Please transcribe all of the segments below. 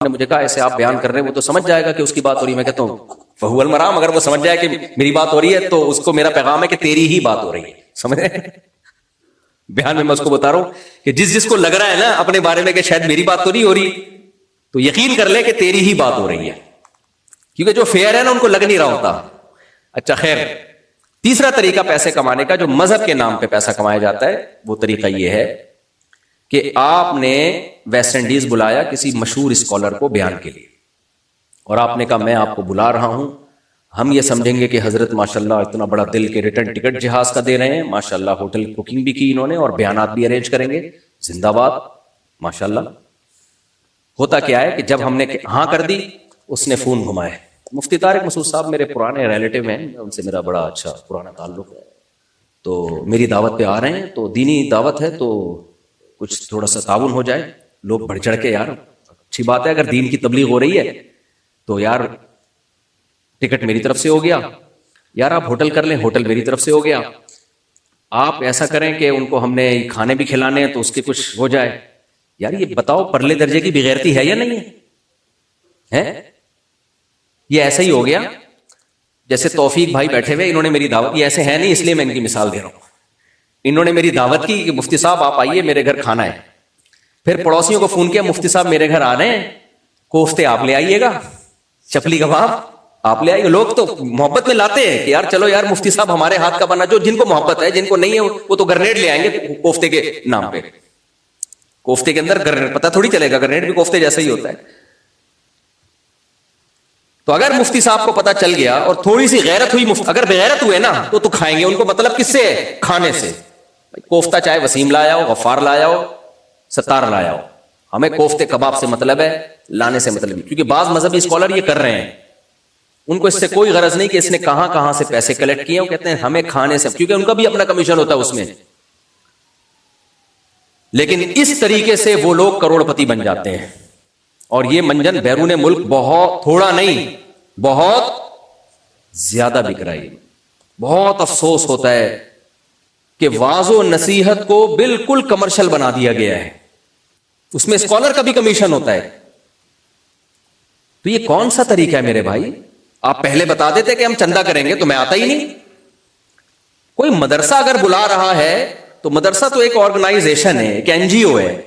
نے مجھے کہا ایسے آپ بیان کر رہے ہیں وہ تو سمجھ جائے گا کہ اس کی بات ہو رہی ہے. میں کہتا ہوں فہو المرام, اگر وہ سمجھ جائے کہ میری بات ہو رہی ہے تو اس کو میرا پیغام ہے کہ تیری ہی بات ہو رہی ہے. سمجھ رہے ہیں بیان میں اس کو بتا رہا ہوں کہ جس کو لگ رہا ہے نا اپنے بارے میں کہ شاید میری بات تو نہیں ہو رہی, تو یقین کر لے کہ تیری ہی بات ہو رہی ہے, کیونکہ جو فیئر ہے نا ان کو لگ نہیں رہا ہوتا. اچھا خیر, تیسرا طریقہ پیسے کمانے کا جو مذہب کے نام پہ پیسہ کمایا جاتا ہے وہ طریقہ یہ ہے کہ آپ نے ویسٹ انڈیز بلایا کسی مشہور اسکالر کو بیان کے لیے, اور آپ نے کہا میں آپ کو بلا رہا ہوں, ہم یہ سمجھیں گے کہ حضرت ماشاءاللہ اتنا بڑا دل کے ریٹرن ٹکٹ جہاز کا دے رہے ہیں, ماشاءاللہ ہوٹل بکنگ بھی کی انہوں نے اور بیانات بھی ارینج کریں گے, زندہ باد ماشاءاللہ. ہوتا کیا ہے کہ جب ہم نے ہاں کر دی اس نے فون گھمائے. مفتی طارق مسعود صاحب میرے پرانے ریلیٹو ہیں, ان سے میرا بڑا اچھا پرانا تعلق ہے, تو میری دعوت پہ آ رہے ہیں, تو دینی دعوت ہے تو کچھ تھوڑا سا تعاون ہو جائے. لوگ بڑھ چڑھ کے, یار اچھی بات ہے اگر دین کی تبلیغ ہو رہی ہے تو یار ٹکٹ میری طرف سے ہو گیا, یار آپ ہوٹل کر لیں, ہوٹل میری طرف سے ہو گیا, آپ ایسا کریں کہ ان کو ہم نے کھانے بھی کھلانے ہیں تو اس کے کچھ ہو جائے. یار یہ بتاؤ پرلے درجے کی بغیرتی ہے یا نہیں ہے؟ یہ ایسا ہی ہو گیا جیسے توفیق بھائی بیٹھے ہوئے, انہوں نے میری دعوت, یہ ایسے ہے نہیں اس لیے میں ان کی مثال دے رہا ہوں, انہوں نے میری دعوت کی کہ مفتی صاحب آپ آئیے میرے گھر کھانا ہے. پھر پڑوسیوں کو فون کیا مفتی صاحب میرے گھر آ رہے ہیں, کوفتے آپ لے آئیے گا, چپلی کباب آپ لے آئیے گا. لوگ تو محبت میں لاتے ہیں کہ یار چلو یار مفتی صاحب ہمارے ہاتھ کا بنا, جو جن کو محبت ہے, جن کو نہیں ہے وہ تو گرنیڈ لے آئیں گے کوفتے کے نام پہ. کوفتے کے اندر گرنیڈ پتہ تھوڑی چلے گا, گرنیڈ بھی کوفتے جیسا ہی ہوتا ہے. تو اگر مفتی صاحب کو پتہ چل گیا اور تھوڑی سی غیرت ہوئی, اگر بغیرت ہوئے نا تو کھائیں گے. ان کو مطلب کس سے ہے؟ کھانے سے. کوفتہ چاہے وسیم لایا ہو, غفار لایا ہو, ستار لایا ہو, ہمیں کوفتے کباب سے مطلب ہے, لانے سے مطلب ہے. کیونکہ بعض مذہبی اسکالر یہ کر رہے ہیں, ان کو اس سے کوئی غرض نہیں کہ اس نے کہاں سے پیسے کلیکٹ کیے, وہ کہتے ہیں ہمیں کھانے سے, کیونکہ ان کا بھی اپنا کمیشن ہوتا ہے اس میں. لیکن اس طریقے سے وہ لوگ کروڑ پتی بن جاتے ہیں, اور یہ منجن بیرون ملک بہت تھوڑا نہیں بہت زیادہ بک رہا ہے. بہت افسوس ہوتا ہے کہ واعظ و نصیحت کو بالکل کمرشل بنا دیا گیا ہے, اس میں اسکالر کا بھی کمیشن ہوتا ہے. تو یہ کون سا طریقہ ہے میرے بھائی؟ آپ پہلے بتا دیتے کہ ہم چندہ کریں گے تو میں آتا ہی نہیں. کوئی مدرسہ اگر بلا رہا ہے تو مدرسہ تو ایک آرگنائزیشن ہے, ایک این جی او ہے,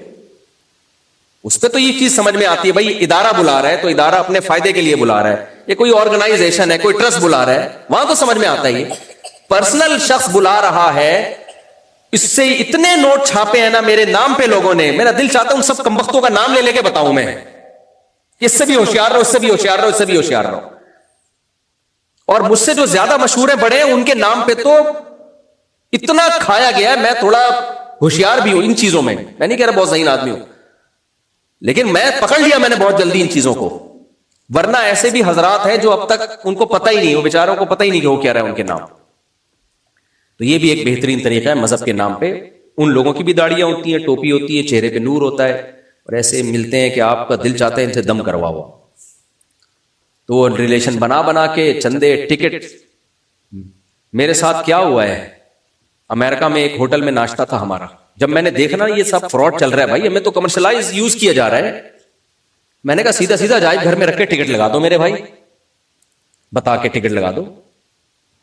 اس پہ تو یہ چیز سمجھ میں آتی ہے بھائی ادارہ بلا رہا ہے تو ادارہ اپنے فائدے کے لیے بلا رہا ہے, یہ کوئی آرگنائزیشن ہے, کوئی ٹرسٹ بلا رہا ہے, وہاں تو سمجھ میں آتا ہی. پرسنل شخص بلا رہا ہے, اس سے اتنے نوٹ چھاپے ہیں نا میرے نام پہ لوگوں نے, میرا دل چاہتا ہے ان سب کمبختوں کا نام لے کے بتاؤں میں, اس سے بھی ہوشیار رہو, اس سے بھی ہوشیار رہو, اس سے بھی ہوشیار رہو. اور مجھ سے جو زیادہ مشہور ہیں بڑے ہیں ان کے نام پہ تو اتنا کھایا گیا ہے. میں تھوڑا ہوشیار بھی ہوں ان چیزوں میں نہیں کہہ رہا بہت ذہین آدمی ہوں, لیکن میں پکڑ لیا میں نے بہت جلدی ان چیزوں کو. ورنہ ایسے بھی حضرات ہیں جو اب تک ان کو پتہ ہی نہیں, وہ بیچاروں کو پتہ ہی نہیں کہ وہ کیا رہا ہے ان کے نام. تو یہ بھی ایک بہترین طریقہ ہے مذہب کے نام پہ. ان لوگوں کی بھی داڑیاں ہوتی ہیں, ٹوپی ہوتی ہے, چہرے پہ نور ہوتا ہے, اور ایسے ملتے ہیں کہ آپ کا دل چاہتا ہے ان سے دم کرواؤ, تو وہ ریلیشن بنا کے چندے ٹکٹ. میرے ساتھ کیا ہوا ہے, امریکہ میں ایک ہوٹل میں ناشتہ تھا ہمارا, جب میں نے دیکھنا یہ سب فراڈ چل رہا ہے بھائی, ہمیں تو کمرشلائز یوز کیا جا رہا ہے, میں نے کہا سیدھا جائے گھر میں رکھ کے ٹکٹ لگا دو میرے بھائی, بتا کے ٹکٹ لگا دو.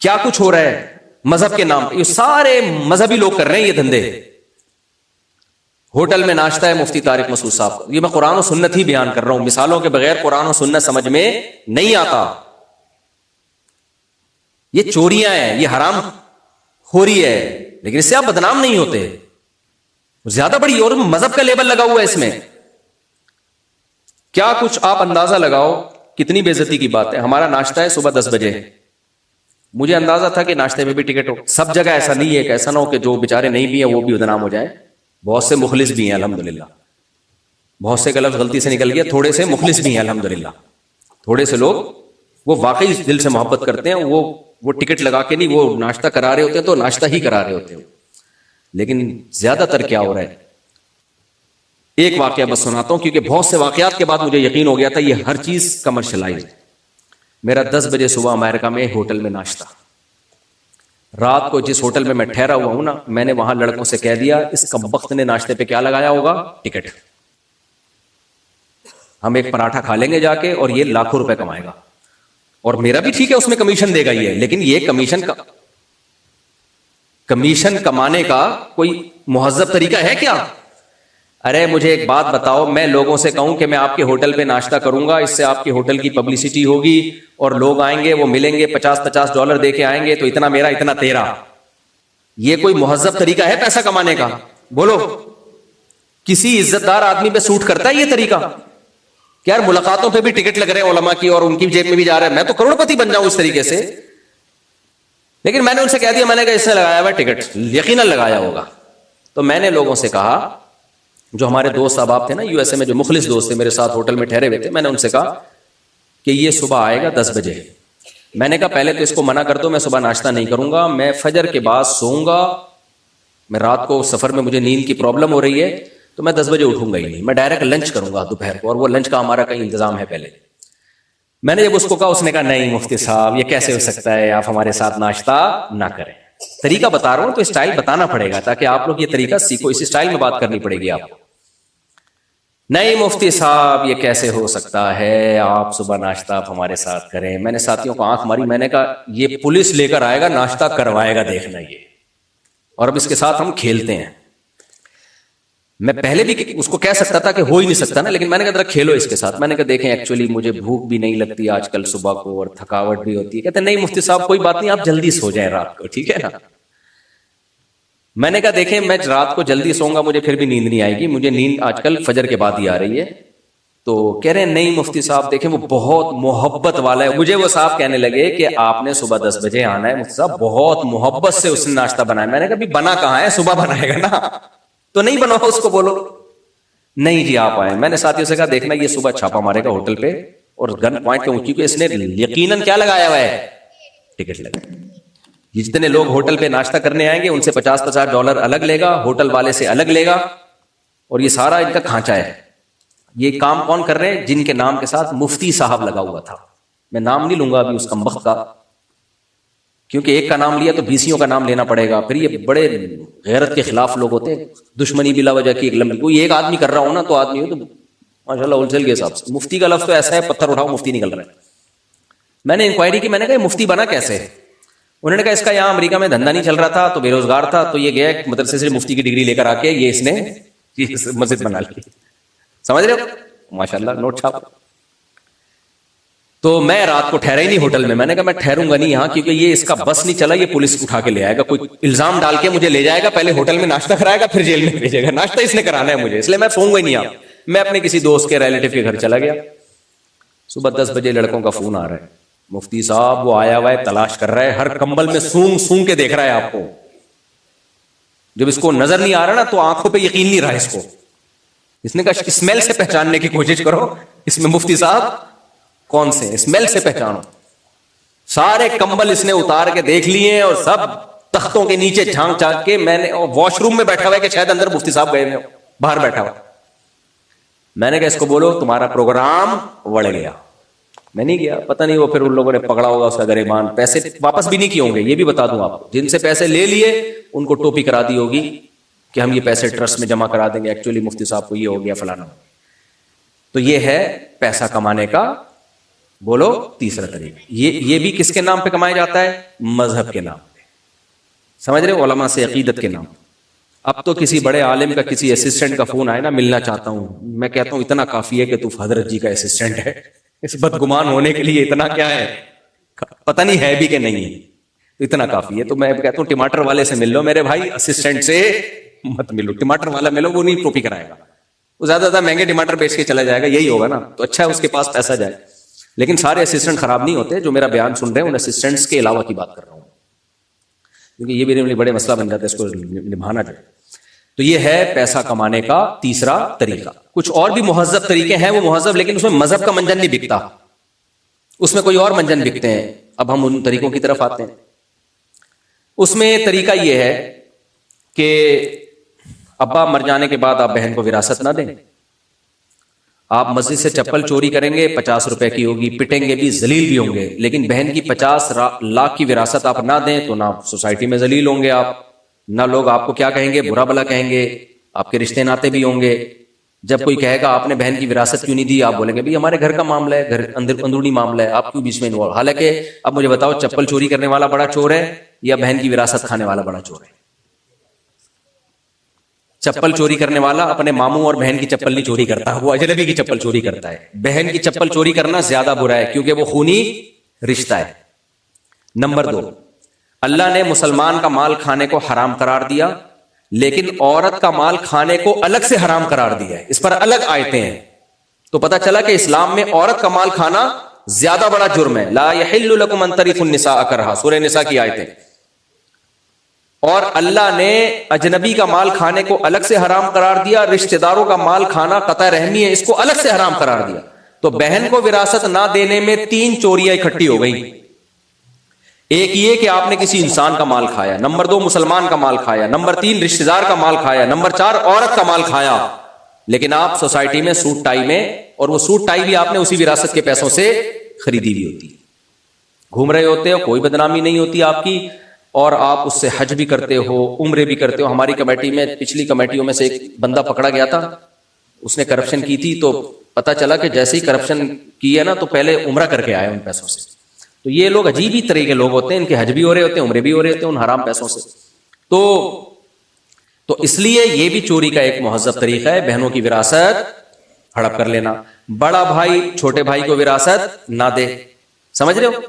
کیا کچھ ہو رہا ہے مذہب کے نام پہ, یہ سارے مذہبی لوگ کر رہے ہیں یہ دھندے. ہوٹل میں ناشتہ ہے مفتی طارق مسعود صاحب کا, یہ میں قرآن و سنت ہی بیان کر رہا ہوں, مثالوں کے بغیر قرآن و سنت سمجھ میں نہیں آتا. یہ چوریاں ہیں, یہ حرام ہو رہی ہے, لیکن اس سے آپ بدنام نہیں ہوتے. زیادہ بڑی اور مذہب کا لیبل لگا ہوا ہے اس میں. کیا کچھ آپ اندازہ لگاؤ کتنی بے عزتی کی بات ہے. ہمارا ناشتہ ہے صبح 10 بجے, مجھے اندازہ تھا کہ ناشتے میں بھی ٹکٹ ہو. سب جگہ ایسا نہیں ہے کہ ایسا نہ ہو کہ جو بیچارے نہیں بھی ہیں وہ بھی بدنام ہو جائیں. بہت سے مخلص بھی ہیں الحمدللہ, بہت سے کا لفظ غلطی سے نکل گیا, تھوڑے سے مخلص بھی ہیں الحمدللہ. تھوڑے سے لوگ وہ واقعی دل سے محبت کرتے ہیں, وہ ٹکٹ لگا کے نہیں, وہ ناشتہ کرا رہے ہوتے ہیں تو ناشتہ ہی کرا رہے ہوتے ہیں. لیکن زیادہ تر کیا ہو رہا ہے, ایک واقعہ بس سناتا ہوں کیونکہ بہت سے واقعات کے بعد مجھے یقین ہو گیا تھا یہ ہر چیز کمرشلائز. میرا 10 بجے صبح امریکہ میں ہوٹل میں ناشتہ, رات کو جس ہوٹل میں میں ٹھہرا ہوا ہوں نا, میں نے وہاں لڑکوں سے کہہ دیا اس کمبخت نے ناشتے پہ کیا لگایا ہوگا, ٹکٹ. ہم ایک پراٹھا کھا لیں گے جا کے اور یہ لاکھوں روپے کمائے گا, اور میرا بھی ٹھیک ہے اس میں کمیشن دے گا یہ, لیکن یہ کمیشن کمانے کا کوئی مہذب طریقہ ہے کیا؟ ارے مجھے ایک بات بتاؤ, میں لوگوں سے کہوں کہ میں آپ کے ہوٹل پہ ناشتہ کروں گا, اس سے آپ کے ہوٹل کی پبلسٹی ہوگی اور لوگ آئیں گے, وہ ملیں گے, $50 دے کے آئیں گے, تو اتنا میرا اتنا تیرا, یہ کوئی مہذب طریقہ ہے پیسہ کمانے کا؟ بولو, کسی عزت دار آدمی پہ سوٹ کرتا ہے یہ طریقہ؟ کہ یار ملاقاتوں پہ بھی ٹکٹ لگ رہے ہیں علماء کی اور ان کی جیب میں بھی جا رہا ہے, میں تو کروڑ پتی بن جاؤں اس طریقے سے. لیکن میں نے ان سے کہہ دیا, میں نے کہا اس نے لگایا ہوا ٹکٹ, یقیناً لگایا ہوگا. تو میں نے لوگوں سے کہا, جو ہمارے دوست احباب تھے نا یو ایس اے میں, جو مخلص دوست تھے میرے ساتھ ہوٹل میں ٹھہرے ہوئے تھے, میں نے ان سے کہا کہ یہ صبح آئے گا 10 بجے. میں نے کہا پہلے تو اس کو منع کر دو, میں صبح ناشتہ نہیں کروں گا, میں فجر کے بعد سوؤں گا, میں رات کو سفر میں مجھے نیند کی پرابلم ہو رہی ہے, تو میں 10 بجے اٹھوں گا ہی نہیں, میں ڈائریکٹ لنچ کروں گا دوپہر کو, اور وہ لنچ کا ہمارا کہیں انتظام ہے پہلے. میں نے جب اس کو کہا, اس نے کہا نہیں مفتی صاحب یہ کیسے ہو سکتا ہے, آپ ہمارے ساتھ ناشتہ نہ کریں. طریقہ بتا رہا ہوں تو اسٹائل بتانا پڑے گا تاکہ آپ لوگ یہ طریقہ سیکھو, اس اسٹائل میں بات کرنی پڑے گی آپ کو. نہیں مفتی صاحب یہ کیسے ہو سکتا ہے, آپ صبح ناشتہ آپ ہمارے ساتھ کریں. میں نے ساتھیوں کو آنکھ ماری, میں نے کہا یہ پولیس لے کر آئے گا, ناشتہ کروائے گا, دیکھنا یہ, اور اب اس کے ساتھ ہم کھیلتے ہیں. میں پہلے بھی اس کو کہہ سکتا تھا کہ ہو ہی نہیں سکتا نا, لیکن میں نے کہا ذرا کھیلو اس کے ساتھ. میں نے کہا دیکھیں ایکچولی مجھے بھوک بھی نہیں لگتی آج کل صبح کو, اور تھکاوٹ بھی ہوتی ہے. کہتے نہیں مفتی صاحب کوئی بات نہیں, آپ جلدی سو جائیں رات کو, ٹھیک ہے نا. میں نے کہا دیکھیں میں رات کو جلدی سوؤں گا, مجھے پھر بھی نیند نہیں آئے گی, مجھے نیند آج کل فجر کے بعد ہی آ رہی ہے. تو کہہ رہے ہیں نہیں مفتی صاحب دیکھیں وہ بہت محبت والا ہے. مجھے وہ صاحب کہنے لگے کہ آپ نے صبح 10 بجے آنا ہے مفتی صاحب, بہت محبت سے اس نے ناشتہ بنایا. میں نے کہا بنا کہاں ہے, صبح بنائے گا نا, تو نہیں بناؤ اس کو, بولو نہیں جی آپ آئے. میں نے ساتھیوں سے کہا دیکھنا یہ صبح چھاپا مارے گا ہوٹل پہ, اور گن پوائنٹ پہ, کیونکہ اس نے یقیناً کیا لگایا ہوا ہے, ٹکٹ لگا. جتنے لوگ ہوٹل پہ ناشتہ کرنے آئیں گے ان سے $50 الگ لے گا, ہوٹل والے سے الگ لے گا, اور یہ سارا ان کا کھانچا ہے. یہ کام کون کر رہے ہیں؟ جن کے نام کے ساتھ مفتی صاحب لگا ہوا تھا. میں نام نہیں لوں گا ابھی اس کمبخت کا, کیونکہ ایک کا نام لیا تو 20 کا نام لینا پڑے گا. پھر یہ بڑے غیرت کے خلاف لوگ ہوتے ہیں, دشمنی بلا وجہ کی ایک لمبی, کوئی ایک آدمی کر رہا ہو نا تو آدمی ہو تو ماشاء اللہ ہول سیل کے حساب سے. مفتی کا لفظ تو ایسا ہے پتھر اٹھاؤ مفتی نکل رہا ہے. میں نے انکوائری کی, میں نے کہا مفتی بنا کیسے؟ انہوں نے کہا اس کا یہاں امریکہ میں دھندا نہیں چل رہا تھا تو بے روزگار تھا, تو یہ گیا مدرسے سے مفتی کی ڈگری لے کر آ کے یہ اس نے مسجد بنا لی. سمجھ رہے ہو ماشاء اللہ, نوٹ چھاپ. تو میں رات کو ٹھہرا ہی نہیں ہوٹل میں. میں نے کہا میں ٹھہروں گا نہیں یہاں, کیونکہ یہ اس کا بس نہیں چلا, یہ پولیس اٹھا کے لے آئے گا, کوئی الزام ڈال کے مجھے لے جائے گا, پہلے ہوٹل میں ناشتہ کرائے گا پھر جیل میں بھیجے گا. ناشتہ اس نے کرانا ہے مجھے, اس لیے میں سوؤں گا ہی نہیں. آپ میں اپنے کسی دوست کے ریلیٹو کے گھر چلا گیا. صبح 10 بجے لڑکوں کا فون آ رہا ہے, مفتی صاحب وہ آیا ہوا ہے, تلاش کر رہا ہے, ہر کمبل میں سونگ سونگ کے دیکھ رہا ہے آپ کو. جب اس کو نظر نہیں آ رہا نا تو آنکھوں پہ یقین نہیں رہا اس کو. اس نے کہا اسمیل سے پہچاننے کی کوشش کرو, اس میں مفتی صاحب کون سے, اسمیل سے پہچانو. سارے کمبل اس نے اتار کے دیکھ لیے اور سب تختوں کے نیچے جھانک جھانک کے. میں نے واش روم میں بیٹھا ہوا ہے کہ شاید اندر مفتی صاحب گئے ہو, باہر بیٹھا ہوا. میں نے کہا اس کو بولو تمہارا پروگرام بڑھ گیا. میں نہیں گیا, پتہ نہیں وہ پھر ان لوگوں نے پکڑا ہوگا اس کا گریبان, پیسے واپس بھی نہیں کیے ہوں گے. یہ بھی بتا دوں آپ کو, جن سے پیسے لے لیے ان کو ٹوپی کرا دی ہوگی کہ ہم یہ پیسے ٹرسٹ میں جمع کرا دیں گے, ایکچولی مفتی صاحب کو یہ ہو گیا فلانا. تو یہ ہے پیسہ کمانے کا بولو تیسرا طریقہ. یہ بھی کس کے نام پہ کمایا جاتا ہے؟ مذہب کے نام پہ. سمجھ رہے ہو, علماء سے عقیدت کے نام. اب تو کسی بڑے عالم کا کسی اسسٹنٹ کا فون آئے نا, ملنا چاہتا ہوں, میں کہتا ہوں اتنا کافی ہے کہ تو حضرت جی کا اسسٹنٹ ہے. اس بدگمان ہونے کے لیے اتنا کیا ہے, پتہ نہیں ہے بھی کہ نہیں ہے, تو اتنا کافی ہے. تو میں کہتا ہوں ٹماٹر والے سے مل لو میرے بھائی, اسسٹنٹ سے مت ملو. ٹماٹر والا ملو, وہ نہیں ٹوپی کرائے گا, وہ زیادہ زیادہ مہنگے ٹماٹر بیچ کے چلا جائے گا, یہی ہوگا نا. تو اچھا ہے اس کے پاس پیسہ جائے. لیکن سارے اسسٹنٹ خراب نہیں ہوتے. جو میرا بیان سن رہے ہیں ان اسسٹنٹس کے علاوہ کی بات کر رہا ہوں, کیونکہ یہ بھی بڑے مسئلہ بن جاتا ہے اس کو نبھانا جو ہے. تو یہ ہے پیسہ کمانے کا تیسرا طریقہ. کچھ اور بھی مہذب طریقے ہیں, وہ مہذب, لیکن اس میں مذہب کا منجن نہیں بکتا, اس میں کوئی اور منجن بکتے ہیں. اب ہم ان طریقوں کی طرف آتے ہیں. اس میں طریقہ یہ ہے کہ ابا مر جانے کے بعد آپ بہن کو وراثت نہ دیں. آپ مسجد سے چپل چوری کریں گے, 50 روپے کی ہوگی, پٹیں گے بھی, ذلیل بھی ہوں گے, لیکن بہن کی 50 لاکھ کی وراثت آپ نہ دیں تو نہ سوسائٹی میں ذلیل ہوں گے آپ, نہ لوگ آپ کو کیا کہیں گے, برا بلا کہیں گے, آپ کے رشتے ناتے بھی ہوں گے. جب کوئی کہے گا آپ نے بہن کی وراثت کیوں نہیں دی، آپ بولیں گے بھائی ہمارے گھر کا معاملہ ہے، گھر اندرونی معاملہ ہے، آپ کیوں بیچ میں انوالو؟ حالانکہ اب مجھے بتاؤ چپل چوری کرنے والا بڑا چور ہے یا بہن کی وراثت کھانے والا بڑا چور ہے؟ چپل چوری کرنے والا اپنے ماموں اور بہن کی چپل نہیں چوری کرتا، وہ اجنبی کی چپل چوری کرتا ہے۔ بہن کی چپل چوری کرنا زیادہ برا ہے کیونکہ وہ خونی رشتہ ہے۔ نمبر 2، اللہ نے مسلمان کا مال کھانے کو حرام قرار دیا، لیکن عورت کا مال کھانے کو الگ سے حرام قرار دیا ہے، اس پر الگ آیتیں ہیں۔ تو پتہ چلا کہ اسلام میں عورت کا مال کھانا زیادہ بڑا جرم ہے۔ لا یحل لکم ان ترثوا النساء کرہا، سورہ نساء کی آیتیں۔ اور اللہ نے اجنبی کا مال کھانے کو الگ سے حرام قرار دیا، رشتہ داروں کا مال کھانا قطع رحمی ہے، اس کو الگ سے حرام قرار دیا۔ تو بہن کو وراثت نہ دینے میں 3 چوریاں اکٹھی ہو گئی۔ ایک یہ کہ آپ نے کسی انسان کا مال کھایا، نمبر 2 مسلمان کا مال کھایا، نمبر 3 رشتہ دار کا مال کھایا، نمبر 4 عورت کا مال کھایا۔ لیکن آپ سوسائٹی میں سوٹ ٹائی میں، اور وہ سوٹ ٹائی بھی آپ نے اسی وراثت کے پیسوں سے خریدی ہوئی ہوتی ہے، گھوم رہے ہوتے ہو، کوئی بدنامی نہیں ہوتی آپ کی، اور آپ اس سے حج بھی کرتے ہو، عمرے بھی کرتے ہو۔ ہماری کمیٹی میں پچھلی کمیٹیوں میں سے ایک بندہ پکڑا گیا تھا، اس نے کرپشن کی تھی، تو پتا چلا کہ جیسے ہی کرپشن کی ہے نا تو پہلے عمرہ کر کے آئے ان پیسوں سے۔ تو یہ لوگ عجیب ہی طرح کے لوگ ہوتے ہیں، ان کے حج بھی ہو رہے ہوتے ہیں، عمرے بھی ہو رہے ہوتے ہیں ان حرام پیسوں سے۔ تو اس لیے یہ بھی چوری کا ایک مہذب طریقہ ہے، بہنوں کی وراثت ہڑپ کر لینا۔ بڑا بھائی چھوٹے بھائی کو وراثت نہ دے، سمجھ رہے ہو؟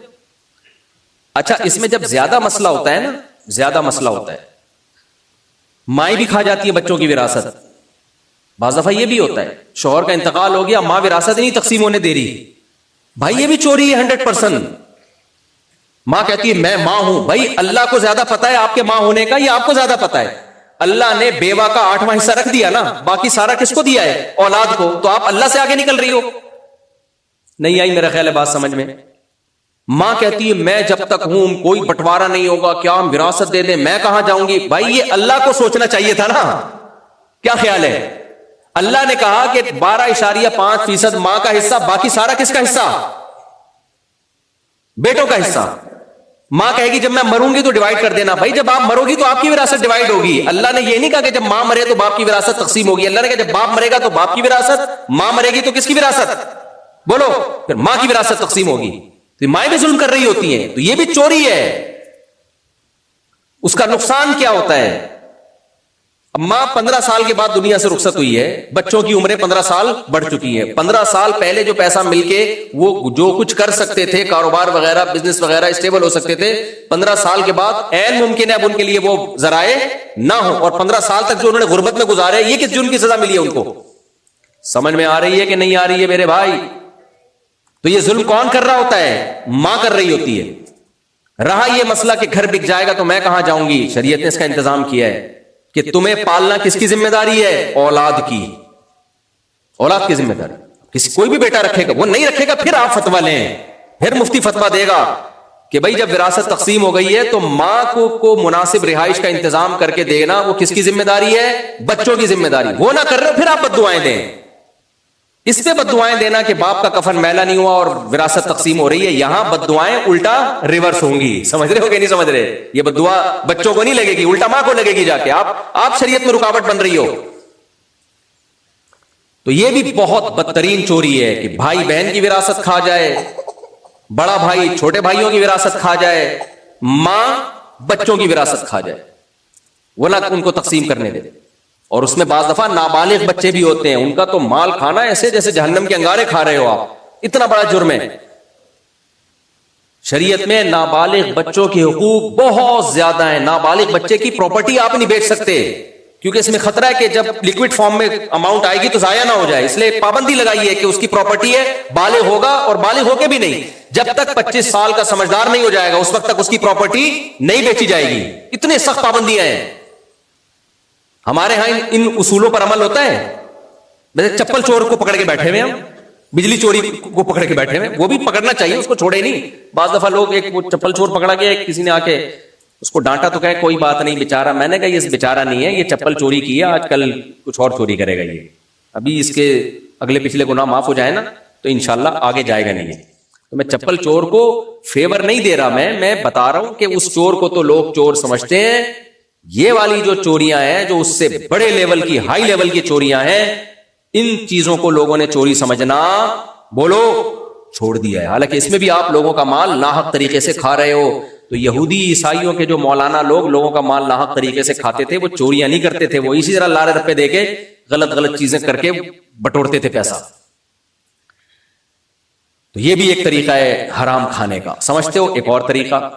اچھا، اس میں جب زیادہ مسئلہ ہوتا ہے نا، زیادہ مسئلہ ہوتا ہے، مائیں بھی کھا جاتی ہے بچوں کی وراثت۔ بعض دفعہ یہ بھی ہوتا ہے، شوہر کا انتقال ہو گیا، ماں وراثت نہیں تقسیم ہونے دے رہی، بھائی یہ بھی چوری ہے 100%۔ ماں کہتی ہے میں ماں ہوں، بھائی اللہ کو زیادہ پتا ہے آپ کے ماں ہونے کا، یا آپ کو زیادہ پتا ہے؟ اللہ نے بیوہ کا 8واں حصہ رکھ دیا نا، باقی سارا کس کو دیا ہے؟ اولاد کو۔ تو آپ اللہ سے آگے نکل رہی ہو؟ نہیں آئی میرا خیال ہے بات سمجھ میں؟ ماں کہتی ہے میں جب تک ہوں کوئی بٹوارا نہیں ہوگا، کیا ہم وراثت دے دیں، میں کہاں جاؤں گی؟ بھائی یہ اللہ کو سوچنا چاہیے تھا نا، کیا خیال ہے؟ اللہ نے کہا کہ 12.5% ماں کا حصہ، باقی سارا کس کا حصہ؟ بیٹوں کا حصہ۔ ماں کہے گی جب میں مروں گی تو ڈیوائیڈ کر دینا، بھائی جب آپ مرو گی تو آپ کی وراثت ڈیوائیڈ ہوگی۔ اللہ نے یہ نہیں کہا کہ جب ماں مرے تو باپ کی وراثت تقسیم ہوگی، اللہ نے کہا جب باپ مرے گا تو باپ کی وراثت، ماں مرے گی تو کس کی وراثت؟ بولو، پھر ماں کی وراثت تقسیم ہوگی۔ تو مائیں بھی ظلم کر رہی ہوتی ہیں، تو یہ بھی چوری ہے۔ اس کا نقصان کیا ہوتا ہے؟ اب ماں 15 سال کے بعد دنیا سے رخصت ہوئی ہے، بچوں کی عمریں 15 سال بڑھ چکی ہے، 15 سال پہلے جو پیسہ مل کے وہ جو کچھ کر سکتے تھے، کاروبار وغیرہ بزنس وغیرہ اسٹیبل ہو سکتے تھے، 15 سال کے بعد عین ممکن ہے اب ان کے لیے وہ ذرائع نہ ہو، اور 15 سال تک جو انہوں نے غربت میں گزارے، یہ کس جرم کی سزا ملی ہے ان کو؟ سمجھ میں آ رہی ہے کہ نہیں آ رہی ہے میرے بھائی؟ تو یہ ظلم کون کر رہا ہوتا ہے؟ ماں کر رہی ہوتی ہے۔ رہا یہ مسئلہ کہ گھر بک جائے گا تو میں کہاں جاؤں گی، شریعت نے اس کا انتظام کیا ہے کہ تمہیں پالنا کس کی ذمہ داری ہے؟ اولاد کی، اولاد کی ذمہ داری۔ کسی کوئی بھی بیٹا رکھے گا، وہ نہیں رکھے گا پھر آپ فتویٰ لیں، پھر مفتی فتویٰ دے گا کہ بھائی جب وراثت تقسیم ہو گئی ہے تو ماں کو مناسب رہائش کا انتظام کر کے دینا وہ کس کی ذمہ داری ہے؟ بچوں کی ذمہ داری۔ وہ نہ کر رہے پھر آپ بددعائیں دیں، اس پہ بددعائیں دینا کہ باپ کا کفن میلا نہیں ہوا اور وراثت تقسیم ہو رہی ہے، یہاں بددعائیں الٹا ریورس ہوں گی۔ سمجھ رہے ہو کہ نہیں سمجھ رہے؟ یہ بددعا بچوں کو نہیں لگے گی، الٹا ماں کو لگے گی، جا کے آپ شریعت میں رکاوٹ بن رہی ہو۔ تو یہ بھی بہت بدترین چوری ہے کہ بھائی بہن کی وراثت کھا جائے، بڑا بھائی چھوٹے بھائیوں کی وراثت کھا جائے، ماں بچوں کی وراثت کھا جائے، وہ نہ ان کو تقسیم کرنے دے۔ اور اس میں بعض دفعہ نابالغ بچے بھی ہوتے ہیں، ان کا تو مال کھانا ایسے جیسے جہنم کے انگارے کھا رہے ہو آپ، اتنا بڑا جرم ہے۔ شریعت میں نابالغ بچوں کے حقوق بہت زیادہ ہیں۔ نابالغ بچے کی پراپرٹی آپ نہیں بیچ سکتے، کیونکہ اس میں خطرہ ہے کہ جب لکوڈ فارم میں اماؤنٹ آئے گی تو ضائع نہ ہو جائے، اس لیے ایک پابندی لگائی ہے کہ اس کی پراپرٹی ہے، بالغ ہوگا، اور بالغ ہو کے بھی نہیں، جب تک 25 سال کا سمجھدار نہیں ہو جائے گا اس وقت تک اس کی پراپرٹی نہیں بیچی جائے گی۔ اتنے سخت پابندیاں ہیں۔ ہمارے ہاں ان اصولوں پر عمل ہوتا ہے؟ ویسے چپل چور کو پکڑ کے بیٹھے ہوئے ہم، بجلی چوری کو پکڑ کے بیٹھے ہوئے، وہ بھی پکڑنا چاہیے، اس کو چھوڑے نہیں۔ بعض دفعہ لوگ ایک وہ چپل چور پکڑا گیا، کسی نے آ کے اس کو ڈانٹا تو کہے کوئی بات نہیں بیچارہ، میں نے کہا یہ بیچارہ نہیں ہے، یہ چپل چوری کی ہے، آج کل کچھ اور چوری کرے گا، یہ ابھی اس کے اگلے پچھلے گناہ معاف ہو جائے نا تو انشاءاللہ آگے جائے گا نہیں۔ تو میں چپل چور کو فیور نہیں دے رہا، میں بتا رہا ہوں کہ اس چور کو تو لوگ چور سمجھتے ہیں، یہ والی جو چوریاں ہیں جو اس سے بڑے لیول کی، ہائی لیول کی چوریاں ہیں، ان چیزوں کو لوگوں نے چوری سمجھنا بولو چھوڑ دیا ہے. حالانکہ اس میں بھی آپ لوگوں کا مال ناحق طریقے سے کھا رہے ہو. تو یہودی عیسائیوں کے جو مولانا لوگ لوگوں کا مال ناحق طریقے سے کھاتے تھے, وہ چوریاں نہیں کرتے تھے, وہ اسی طرح لارے رپے دے کے غلط چیزیں کر کے بٹورتے تھے پیسہ. تو یہ بھی ایک طریقہ ہے حرام کھانے کا. سمجھتے ہو؟ ایک اور طریقہ,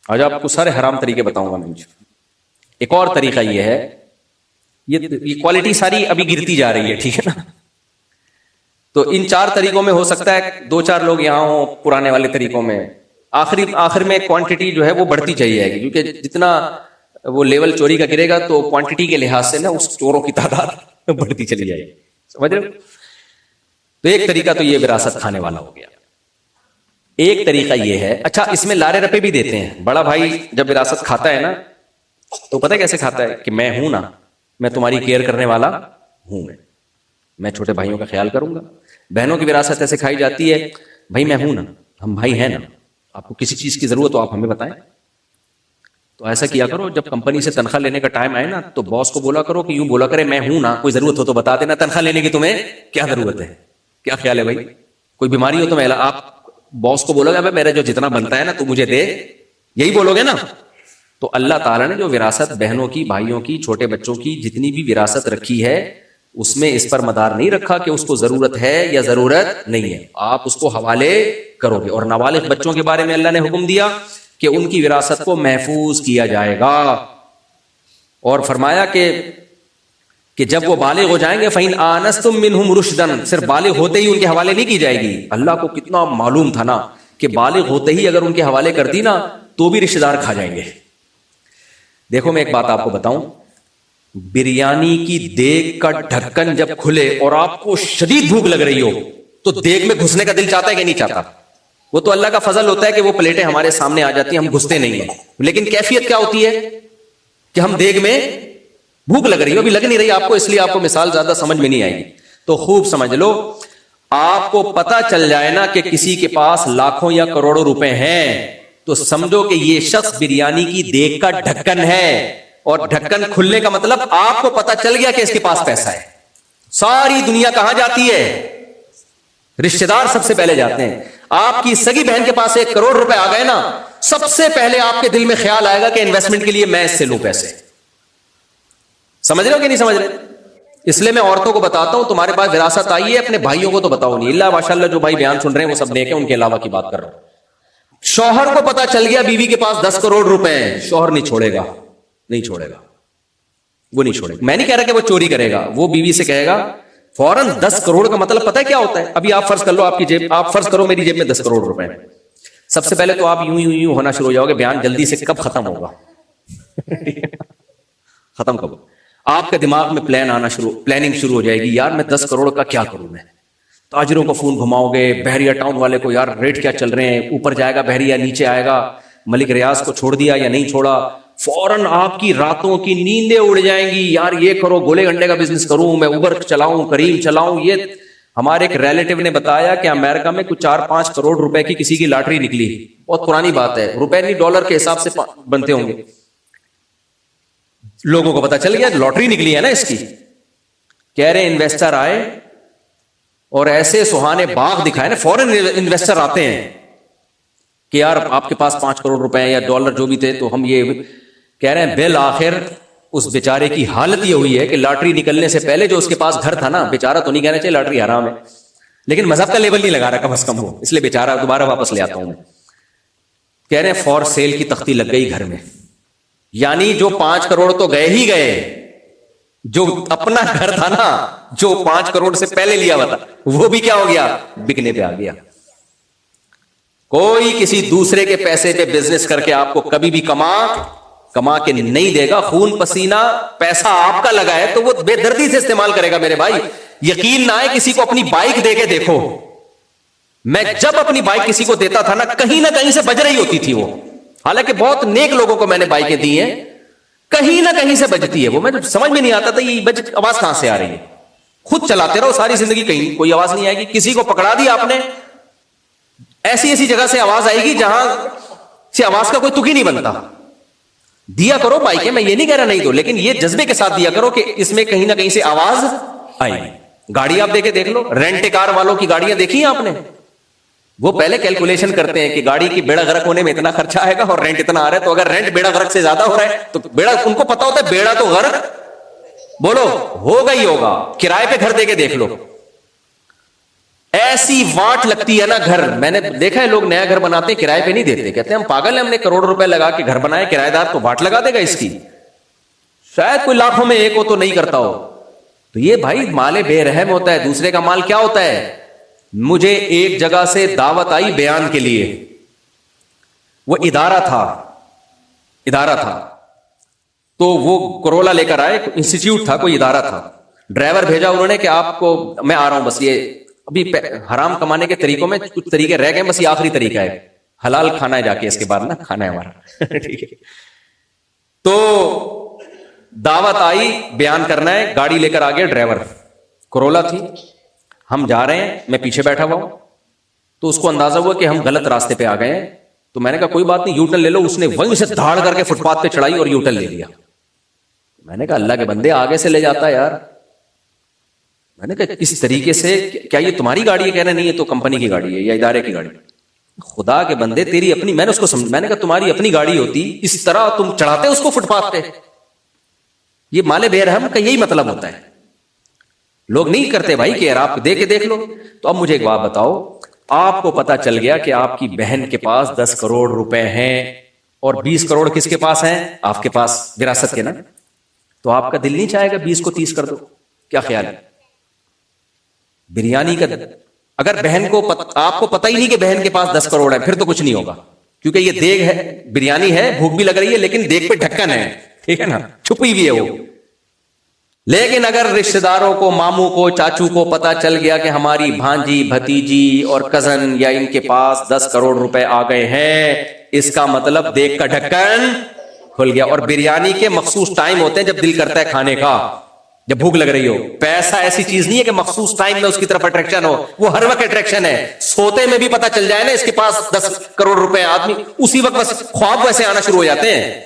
آج آپ کو سارے حرام طریقے بتاؤں گا میں. ایک اور طریقہ یہ ہے, یہ کوالٹی ساری ابھی گرتی جا رہی ہے, ٹھیک ہے نا. تو ان 4 طریقوں میں ہو سکتا ہے 2-4 لوگ یہاں ہوں پرانے والے طریقوں میں. آخر میں کوانٹٹی جو ہے وہ بڑھتی چلی جائے گی, کیونکہ جتنا وہ لیول چوری کا گرے گا تو کوانٹٹی کے لحاظ سے نا اس چوروں کی تعداد بڑھتی چلی جائے گی. سمجھ رہے ہو؟ تو ایک طریقہ تو یہ وراثت کھانے والا ہو گیا. ایک طریقہ یہ ہے, اچھا اس میں لارے رپے بھی دیتے ہیں. بڑا بھائی جب وراثت کھاتا ہے نا تو پتہ کیسے کھاتا ہے کہ میں ہوں نا, میں تمہاری کیئر کرنے والا ہوں, میں چھوٹے بھائیوں کا خیال کروں گا. بہنوں کی وراثت ایسے کھائی جاتی ہے, بھائی میں ہوں نا, ہم بھائی ہیں نا, آپ کو کسی چیز کی ضرورت ہو آپ ہمیں بتائیں. تو ایسا کیا کرو, جب کمپنی سے تنخواہ لینے کا ٹائم آئے نا تو باس کو بولا کرو کہ یوں بولا کرے میں ہوں نا, کوئی ضرورت ہو تو بتا دینا, تنخواہ لینے کی تمہیں کیا ضرورت ہے. کیا خیال ہے بھائی؟ کوئی بیماری ہو تو میں آپ باس کو بولو گے میرا جو جتنا بنتا ہے نا تو مجھے دے, یہی بولو گے نا. تو اللہ تعالیٰ نے جو وراثت بہنوں کی, بھائیوں کی, چھوٹے بچوں کی جتنی بھی وراثت رکھی ہے اس میں اس پر مدار نہیں رکھا کہ اس کو ضرورت ہے یا ضرورت نہیں ہے, آپ اس کو حوالے کرو گے. اور نابالغ بچوں کے بارے میں اللہ نے حکم دیا کہ ان کی وراثت کو محفوظ کیا جائے گا, اور فرمایا کہ جب وہ بالغ ہو جائیں گے فَإِنْ آنَسْتُم مِّنْهُمْ رُشْدًا, صرف بالغ ہوتے ہی ان کے حوالے نہیں کی جائے گی. اللہ کو کتنا معلوم تھا نا کہ بالغ ہوتے ہی اگر ان کے حوالے کر دی نا تو بھی رشتہ دار کھا جائیں گے. دیکھو میں ایک بات آپ کو بتاؤں, بریانی کی دیگ کا ڈھکن جب کھلے اور آپ کو شدید بھوک لگ رہی ہو تو دیگ میں گھسنے کا دل چاہتا ہے کہ نہیں چاہتا؟ وہ تو اللہ کا فضل ہوتا ہے کہ وہ پلیٹیں ہمارے سامنے آ جاتی ہیں, ہم گھستے نہیں ہیں. لیکن کیفیت کیا ہوتی ہے کہ ہم دیگ میں بھوک لگ رہی ہو, ابھی لگ نہیں رہی آپ کو, اس لیے آپ کو مثال زیادہ سمجھ میں نہیں آئے گی. تو خوب سمجھ لو, آپ کو پتا چل جائے نا کہ کسی کے پاس لاکھوں یا کروڑوں روپے ہیں تو سمجھو کہ یہ شخص بریانی کی دیگ کا ڈھکن ہے. اور ڈھکن کھلنے کا مطلب آپ کو پتا چل گیا کہ اس کے پاس پیسہ ہے. ساری دنیا کہاں جاتی ہے؟ رشتہ دار سب سے پہلے جاتے ہیں. آپ کی سگی بہن کے پاس 1 کروڑ روپے آ گئے نا, سب سے پہلے آپ کے دل میں خیال آئے گا کہ انویسٹمنٹ کے لیے میں اس سے لوں پیسے. سمجھ رہے ہو کہ نہیں سمجھ رہے؟ اس لیے میں عورتوں کو بتاتا ہوں تمہارے پاس وراثت آئی ہے, اپنے بھائیوں کو تو بتاؤ نہیں. اللہ ماشاءاللہ جو بھائی بیان سن رہے ہیں وہ سب نیک ہیں, ان کے علاوہ کی بات کر رہا ہوں. شوہر کو پتا چل گیا بیوی کے پاس 10 کروڑ روپے ہیں, شوہر نہیں چھوڑے گا, نہیں چھوڑے گا, وہ نہیں چھوڑے گا. میں نہیں کہہ رہا کہ وہ چوری کرے گا, وہ بیوی سے کہے گا فوراً 10 کروڑ کا مطلب پتہ ہے کیا ہوتا ہے؟ ابھی آپ فرض کر لو آپ کی جیب, آپ فرض کرو میری جیب میں 10 کروڑ روپے ہیں. سب سے پہلے تو آپ یوں ہونا شروع ہو جاؤ گے, بیان جلدی سے کب ختم ہوگا, ختم کب. آپ کے دماغ میں پلاننگ شروع ہو جائے گی, یار میں 10 کروڑ کا کیا کروں. میں تاجروں کو فون گھماؤ گے, بحریہ ٹاؤن والے کو, یار ریٹ کیا چل رہے ہیں, اوپر جائے گا بحریہ, نیچے آئے گا, ملک ریاض کو چھوڑ دیا یا نہیں چھوڑا. فوراً آپ کی راتوں کی نیندیں اڑ جائیں گی, یار یہ کرو, گولے گنڈے کا بزنس کروں, میں اوبر چلاؤں, کریم چلاؤں. یہ ہمارے ایک ریلیٹیو نے بتایا کہ امریکہ میں کچھ 4-5 کروڑ روپے کی کسی کی لاٹری نکلی. بہت پرانی بات ہے, روپے نہیں ڈالر کے حساب سے بنتے ہوں گے. لوگوں کو پتا چل گیا لاٹری نکلی ہے نا اس کی. کہہ رہے انویسٹر آئے اور ایسے سہانے باغ دکھائے نا, فورن انویسٹر آتے ہیں کہ یار آپ کے پاس 5 کروڑ روپے یا ڈالر جو بھی تھے, تو ہم یہ کہہ رہے ہیں. بالآخر اس بیچارے کی حالت یہ ہوئی ہے کہ لاٹری نکلنے سے پہلے جو اس کے پاس گھر تھا نا, بیچارہ تو نہیں کہنا چاہیے لاٹری حرام ہے, لیکن مذہب کا لیبل نہیں لگا رہا کم از کم وہ, اس لیے بیچارہ دوبارہ واپس لے آتا ہوں میں. کہہ رہے ہیں فور سیل کی تختی لگ گئی گھر میں. یعنی جو 5 کروڑ تو گئے ہی گئے, جو اپنا گھر تھا نا جو 5 کروڑ سے پہلے لیا ہوا تھا وہ بھی کیا ہو گیا, بکنے پہ آ گیا. کوئی کسی دوسرے کے پیسے پہ بزنس کر کے آپ کو کبھی بھی کما کے نہیں دے گا. خون پسینہ پیسہ آپ کا لگا ہے تو وہ بے دردی سے استعمال کرے گا. میرے بھائی یقین نہ آئے کسی کو اپنی بائک دے کے دیکھو, میں جب اپنی بائک کسی کو دیتا تھا نا کہیں نہ کہیں سے بج رہی ہوتی تھی وہ. حالانکہ بہت نیک لوگوں کو میں نے بائکیں دی ہیں, کہیں نہ کہیں سے بجتی ہے وہ. میں سمجھ میں نہیں آتا تھا یہ آواز کہاں سے آ رہی ہے. خود چلاتے رہو ساری زندگی, کہیں کوئی آواز نہیں آئے گی. کسی کو پکڑا دیا آپ نے, ایسی جگہ سے آواز آئے گی جہاں سے آواز کا کوئی تک ہی نہیں بنتا. دیا کرو بائکیں, میں یہ نہیں کہہ رہا نہیں دو, لیکن یہ جذبے کے ساتھ دیا کرو کہ اس میں کہیں نہ کہیں سے آواز آئے گی. گاڑی آپ دیکھ لو, رینٹ کار والوں کی گاڑیاں دیکھی ہیں آپ نے؟ وہ پہلے کیلکولیشن کرتے ہیں کہ گاڑی کی بیڑا غرق ہونے میں اتنا خرچہ آئے گا اور رینٹ اتنا آ رہا ہے, تو اگر رینٹ بیڑا غرق سے زیادہ ہو رہا ہے تو بیڑا, ان کو پتا ہوتا ہے بیڑا تو غرق بولو ہوگا ہی ہوگا. کرائے پہ گھر دے کے دیکھ لو, ایسی واٹ لگتی ہے نا گھر. میں نے دیکھا ہے لوگ نیا گھر بناتے ہیں کرائے پہ نہیں دیتے, کہتے ہیں ہم پاگل ہیں, ہم نے کروڑ روپے لگا کے گھر بنائے, کرایہ دار تو واٹ لگا دے گا اس کی, شاید کوئی لاکھوں میں ایک ہو تو نہیں کرتا ہو. تو یہ بھائی مال بے رحم ہوتا ہے. دوسرے کا مال کیا ہوتا ہے؟ مجھے ایک جگہ سے دعوت آئی بیان کے لیے, وہ ادارہ تھا تو وہ کرولا لے کر آئے, انسٹیٹیوٹ تھا, کوئی ادارہ تھا. ڈرائیور بھیجا انہوں نے کہ آپ کو میں آ رہا ہوں, بس یہ ابھی حرام کمانے کے طریقوں میں کچھ طریقے رہ گئے, بس یہ آخری طریقہ ہے, حلال کھانا ہے جا کے, اس کے بعد نا کھانا ہے ہمارا. ٹھیک ہے, تو دعوت آئی, بیان کرنا ہے, گاڑی لے کر آ گیا ڈرائیور, کرولا تھی, ہم جا رہے ہیں, میں پیچھے بیٹھا ہوا ہوں. تو اس کو اندازہ ہوا کہ ہم غلط راستے پہ آ گئے ہیں, تو میں نے کہا کوئی بات نہیں, یو ٹرن لے لو. اس نے وہیں سے دھاڑ کر کے فٹ پاتھ پہ چڑھائی اور یو ٹرن لے لیا. میں نے کہا اللہ کے بندے آگے سے لے جاتا ہے یار. میں نے کہا اس طریقے سے, کیا یہ تمہاری گاڑی ہے؟ کہنا نہیں, یہ تو کمپنی کی گاڑی ہے یا ادارے کی گاڑی. خدا کے بندے تیری اپنی, میں نے اس کو سمجھ, میں نے کہا تمہاری اپنی گاڑی ہوتی اس طرح تم چڑھاتے اس کو فٹ پاتھ پہ. یہ مال بے رحم کا یہی مطلب ہوتا ہے. لوگ نہیں کرتے بھائی کہ یار آپ دے کے دیکھ لو. تو اب مجھے ایک بات بتاؤ, آپ کو پتا چل گیا کہ آپ کی بہن کے پاس 10 کروڑ روپے ہیں اور 20 کروڑ کس کے پاس ہیں؟ آپ کے پاس, وراثت کے نا. تو آپ کا دل نہیں چاہے گا 20 کو 30 کر دو؟ کیا خیال ہے؟ بریانی کا اگر بہن کو آپ کو پتہ ہی نہیں کہ بہن کے پاس 10 کروڑ ہے, پھر تو کچھ نہیں ہوگا, کیونکہ یہ دیگ ہے, بریانی ہے, بھوک بھی لگ رہی ہے, لیکن دیگ پہ ڈھکن ہے, ٹھیک ہے نا, چھپی ہوئی ہے وہ. لیکن اگر رشتہ داروں کو, ماموں کو, چاچو کو پتا چل گیا کہ ہماری بھانجی, بھتیجی اور کزن یا ان کے پاس 10 کروڑ روپے آ گئے ہیں, اس کا مطلب دیگ کا ڈھکن کھل گیا. اور بریانی کے مخصوص ٹائم ہوتے ہیں جب دل کرتا ہے کھانے کا, جب بھوک لگ رہی ہو. پیسہ ایسی چیز نہیں ہے کہ مخصوص ٹائم میں اس کی طرف اٹریکشن ہو, وہ ہر وقت اٹریکشن ہے. سوتے میں بھی پتا چل جائے نا اس کے پاس 10 کروڑ روپے, آدمی اسی وقت بس خواب ویسے آنا شروع ہو جاتے ہیں.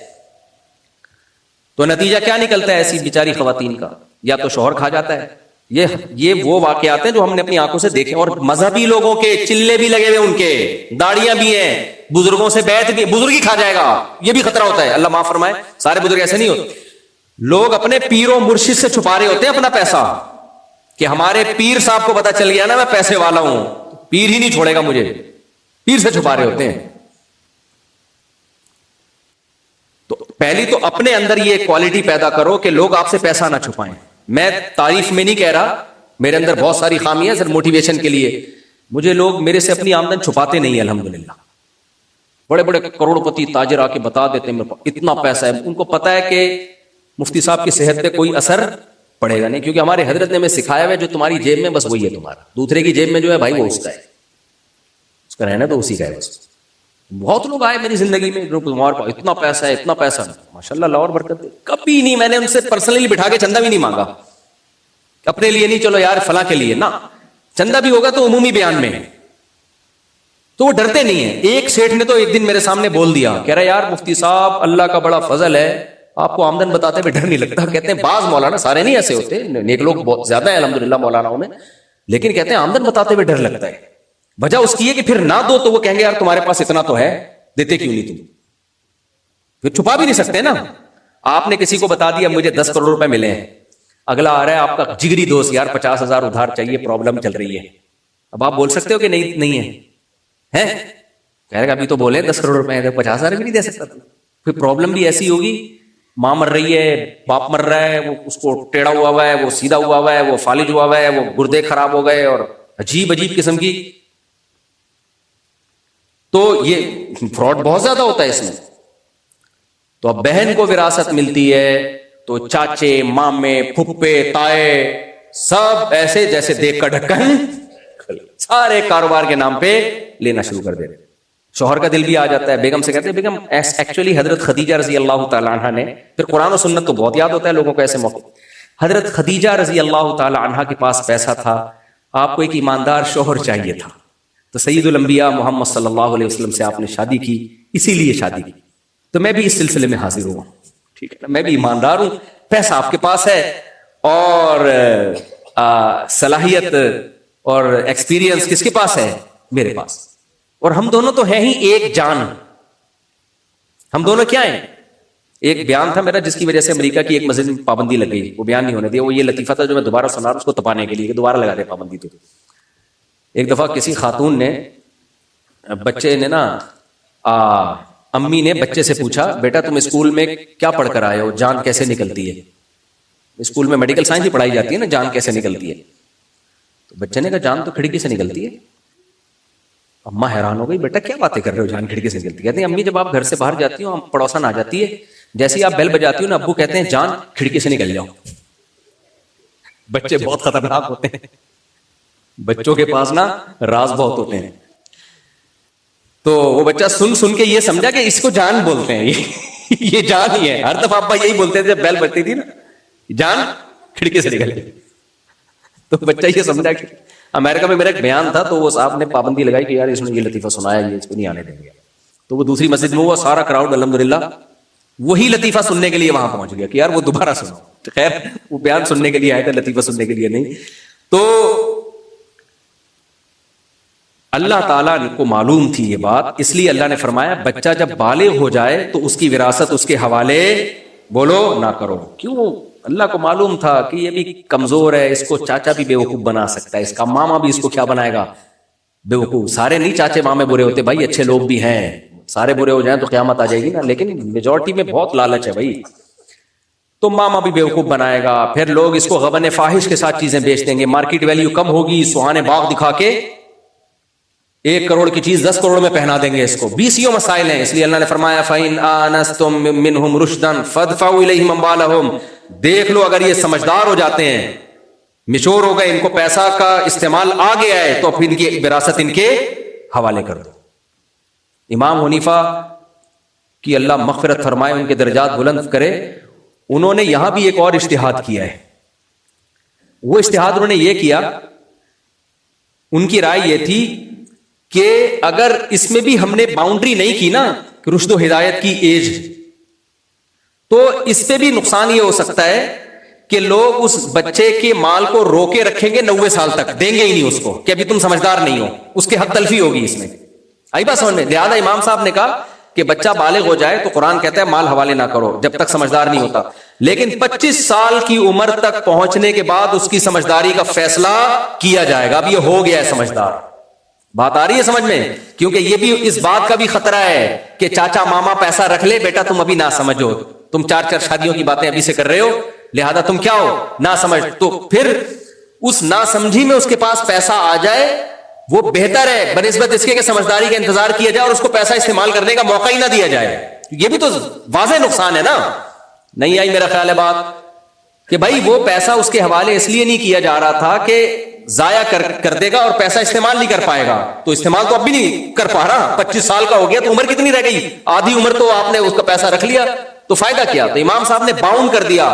تو نتیجہ کیا نکلتا ہے ایسی بیچاری خواتین کا؟ یا تو شوہر کھا جاتا ہے. یہ وہ واقعات ہیں جو ہم نے اپنی آنکھوں سے دیکھے. اور مذہبی لوگوں کے چلے بھی لگے ہوئے, ان کے داڑیاں بھی ہیں, بزرگوں سے بیعت بھی, بزرگ ہی کھا جائے گا, یہ بھی خطرہ ہوتا ہے. اللہ معاف فرمائے, سارے بزرگ ایسے نہیں ہوتے. لوگ اپنے پیر و مرشد سے چھپا رہے ہوتے ہیں اپنا پیسہ, کہ ہمارے پیر صاحب کو پتا چل گیا نا میں پیسے والا ہوں, پیر ہی نہیں چھوڑے گا مجھے, پیر سے چھپا رہے ہوتے ہیں. تو پہلی تو اپنے اندر یہ کوالٹی پیدا کرو کہ لوگ آپ سے پیسہ نہ چھپائیں. میں تعریف میں نہیں کہہ رہا, میرے اندر بہت ساری خامیاں, صرف موٹیویشن کے لیے. مجھے لوگ میرے سے اپنی آمدن چھپاتے نہیں ہیں الحمدللہ. بڑے بڑے کروڑ پتی تاجر آ کے بتا دیتے ہیں اتنا پیسہ ہے. ان کو پتا ہے کہ مفتی صاحب کی صحت پہ کوئی اثر پڑے گا نہیں, کیونکہ ہمارے حضرت نے ہمیں سکھایا ہوا ہے جو تمہاری جیب میں بس وہی ہے تمہارا, دوسرے کی جیب میں جو ہے بھائی وہ اس کا ہے, اس کا رہنا تو اسی کا ہے بس. بہت لوگ آئے میری زندگی میں جو تمہارے پاس اتنا پیسہ ہے, اتنا پیسہ, ماشاءاللہ اللہ اور برکت دے. کبھی نہیں میں نے ان سے پرسنلی بٹھا کے چندہ بھی نہیں مانگا, اپنے لیے نہیں, چلو یار فلاں کے لیے نا, چندہ بھی ہوگا تو عمومی بیان میں. تو وہ ڈرتے نہیں ہیں. ایک سیٹھ نے تو ایک دن میرے سامنے بول دیا, کہہ رہا یار مفتی صاحب اللہ کا بڑا فضل ہے, آپ کو آمدن بتاتے ہوئے ڈر نہیں لگتا. کہتے ہیں بعض مولانا, سارے نہیں ایسے ہوتے, نیک لوگ بہت زیادہ ہیں الحمدللہ مولاناؤں میں, لیکن کہتے ہیں آمدن بتاتے ہوئے ڈر لگتا ہے. وجہ اس کی ہے کہ پھر نہ دو تو وہ کہیں گے یار تمہارے پاس اتنا تو ہے, دیتے کیوں نہیں تم, پھر چھپا بھی نہیں سکتے نا. آپ نے کسی کو بتا دیا مجھے 10 کروڑ روپے ملے ہیں, اگلا آ رہا ہے آپ کا جگری دوست, یار 50,000 ادھار چاہیے, پرابلم چل رہی ہے. اب آپ بول سکتے ہو کہ نہیں ہے, کہہ رہے ابھی تو بولے 10 کروڑ روپے ہیں, 50,000 بھی نہیں دے سکتا. پھر پرابلم بھی ایسی ہوگی, ماں مر رہی ہے, باپ مر رہا ہے, وہ اس کو ٹیڑھا ہوا ہے, وہ سیدھا ہوا ہے, وہ فالج ہوا ہے, وہ گردے خراب ہو گئے, اور عجیب قسم کی. تو یہ فراڈ بہت زیادہ ہوتا ہے اس میں. تو اب بہن کو وراثت ملتی ہے تو چاچے, مامے, پھپھے, تائے سب ایسے جیسے دیکھ کا ڈھکن سارے کاروبار کے نام پہ لینا شروع کر دیتے. شوہر کا دل بھی آ جاتا ہے. بیگم سے کہتے ہیں بیگم ایکچولی حضرت خدیجہ رضی اللہ تعالی عنہ نے, پھر قرآن و سنت تو بہت یاد ہوتا ہے لوگوں کو ایسے موقع, حضرت خدیجہ رضی اللہ تعالی عنہ کے پاس پیسہ تھا, آپ کو ایک ایماندار شوہر چاہیے تھا, تو سید الانبیاء محمد صلی اللہ علیہ وسلم سے آپ نے شادی کی, اسی لیے شادی کی. تو میں بھی اس سلسلے میں حاضر ہوں, ٹھیک ہے نا, میں بھی ایماندار ہوں, پیسہ آپ کے پاس ہے, اور صلاحیت اور ایکسپیرینس کس کے پاس ہے؟ میرے پاس. اور ہم دونوں تو ہیں ہی ایک جان. ہم دونوں کیا ہیں؟ ایک بیان تھا میرا جس کی وجہ سے امریکہ کی ایک مسجد میں پابندی لگ گئی, وہ بیان نہیں ہونے دیا. وہ یہ لطیفہ تھا جو میں دوبارہ سنا رہا ہوں اس کو تپانے کے لیے کہ دوبارہ لگا دے پابندی. تو ایک دفعہ کسی خاتون نے بچے نے نا امی نے بچے سے پوچھا, بیٹا تم اسکول میں کیا پڑھ کر آئے ہو, جان کیسے نکلتی ہے؟ اسکول میں میڈیکل سائنس ہی پڑھائی جاتی ہے نا, جان کیسے نکلتی ہے؟ تو بچے نے کہا جان تو کھڑکی سے نکلتی ہے. اماں حیران ہو گئی, بیٹا کیا باتیں کر رہے ہو, جان کھڑکی سے نکلتی ہے؟ کہتے ہیں امی جب آپ گھر سے باہر جاتی ہو پڑوسن آ جاتی ہے, جیسے ہی آپ بیل بجاتی ہو نا ابو کہتے ہیں جان کھڑکی سے نکل جاؤ. بچے بہت خطرناک ہوتے ہیں, بچوں کے پاس نا راز بہت ہوتے ہیں. تو وہ بچہ سن کے یہ سمجھا کہ اس کو جان بولتے ہیں, یہ جان ہی ہے. ہر دفعہ ابا یہی بولتے تھے جب بیل بجتی تھی نا, جان کھڑکی سے نکل گئی. تو بچہ یہ سمجھا کہ امریکہ میں میرا ایک بیان تھا تو وہ صاحب نے پابندی لگائی کہ یار اس نے یہ لطیفہ سنایا, یہ اس کو نہیں آنے دیں گے. تو وہ دوسری مسجد میں ہوا, سارا کراؤڈ الحمدللہ وہی لطیفہ سننے کے لیے وہاں پہنچ گیا کہ یار وہ دوبارہ سنو. خیر وہ بیان سننے کے لیے آئے تھے, لطیفہ سننے کے لیے نہیں. تو اللہ تعالیٰ کو معلوم تھی یہ بات, اس لیے اللہ نے فرمایا بچہ جب بالغ ہو جائے تو اس کی وراثت اس کے حوالے بولو نہ کرو. کیوں؟ اللہ کو معلوم تھا کہ یہ بھی کمزور ہے, اس کو چاچا بھی بیوقوف بنا سکتا ہے, اس کا ماما بھی اس کو کیا بنائے گا, بیوقوف. سارے نہیں چاچے مامے برے ہوتے بھائی, اچھے لوگ بھی ہیں. سارے برے ہو جائیں تو قیامت آ جائے گی نا, لیکن میجورٹی میں بہت لالچ ہے بھائی. تو ماما بھی بیوقوف بنائے گا, پھر لوگ اس کو غبن فاحش کے ساتھ چیزیں بیچ دیں گے, مارکیٹ ویلیو کم ہوگی, سہانے باغ دکھا کے 1 کروڑ کی چیز 10 کروڑ میں پہنا دیں گے اس کو. 20 مسائل ہیں. اس لیے اللہ نے فرمایا فَإِنْ آنَسْتُم مِّنْهُمْ رُشْدًا فَادْفَعُوا إِلَيْهِمْ أَمْوَالَهُمْ. دیکھ لو اگر یہ سمجھدار ہو جاتے ہیں, میچور ہو گئے, ان کو پیسہ کا استعمال آ گیا ہے, تو پھر ان کی وراثت ان کے حوالے کر دو. امام حنیفہ کی اللہ مغفرت فرمائے, ان کے درجات بلند کرے, انہوں نے یہاں بھی ایک اور اجتہاد کیا ہے. وہ اجتہاد انہوں نے یہ کیا, ان کی رائے یہ تھی کہ اگر اس میں بھی ہم نے باؤنڈری نہیں کی نا کہ رشد و ہدایت کی ایج, تو اس پہ بھی نقصان یہ ہو سکتا ہے کہ لوگ اس بچے کے مال کو روکے رکھیں گے 90 سال تک, دیں گے ہی نہیں اس کو کہ ابھی تم سمجھدار نہیں ہو, اس کے حق تلفی ہوگی اس میں. آئی بات سمجھ میں؟ لہٰذا امام صاحب نے کہا کہ بچہ بالغ ہو جائے تو قرآن کہتا ہے مال حوالے نہ کرو جب تک سمجھدار نہیں ہوتا, لیکن 25 سال کی عمر تک پہنچنے کے بعد اس کی سمجھداری کا فیصلہ کیا جائے گا. اب یہ ہو گیا ہے سمجھدار. بات آ رہی ہے سمجھ میں؟ کیونکہ یہ بھی اس بات کا بھی خطرہ ہے کہ چاچا ماما پیسہ رکھ لے, بیٹا تم ابھی نہ سمجھو, تم 4 شادیوں کی باتیں ابھی سے کر رہے ہو, لہذا تم کیا ہو, نہ سمجھ. تو پھر اس نہ سمجھی میں اس کے پاس پیسہ آ جائے وہ بہتر ہے بنسبت اس کے کہ سمجھداری کا انتظار کیا جائے اور اس کو پیسہ استعمال کرنے کا موقع ہی نہ دیا جائے. یہ بھی تو واضح نقصان ہے نا. نہیں آئی میرا خیال ہے بات کہ بھائی وہ پیسہ اس کے حوالے اس لیے نہیں کیا جا رہا تھا کہ ضائع کر دے گا اور پیسہ استعمال نہیں کر پائے گا, تو استعمال تو اب بھی نہیں کر پا رہا. 25 سال کا ہو گیا تو عمر کتنی رہ گئی, آدھی عمر تو آپ نے اس کا پیسہ رکھ لیا, تو فائدہ کیا. تو امام صاحب نے باؤنڈ کر دیا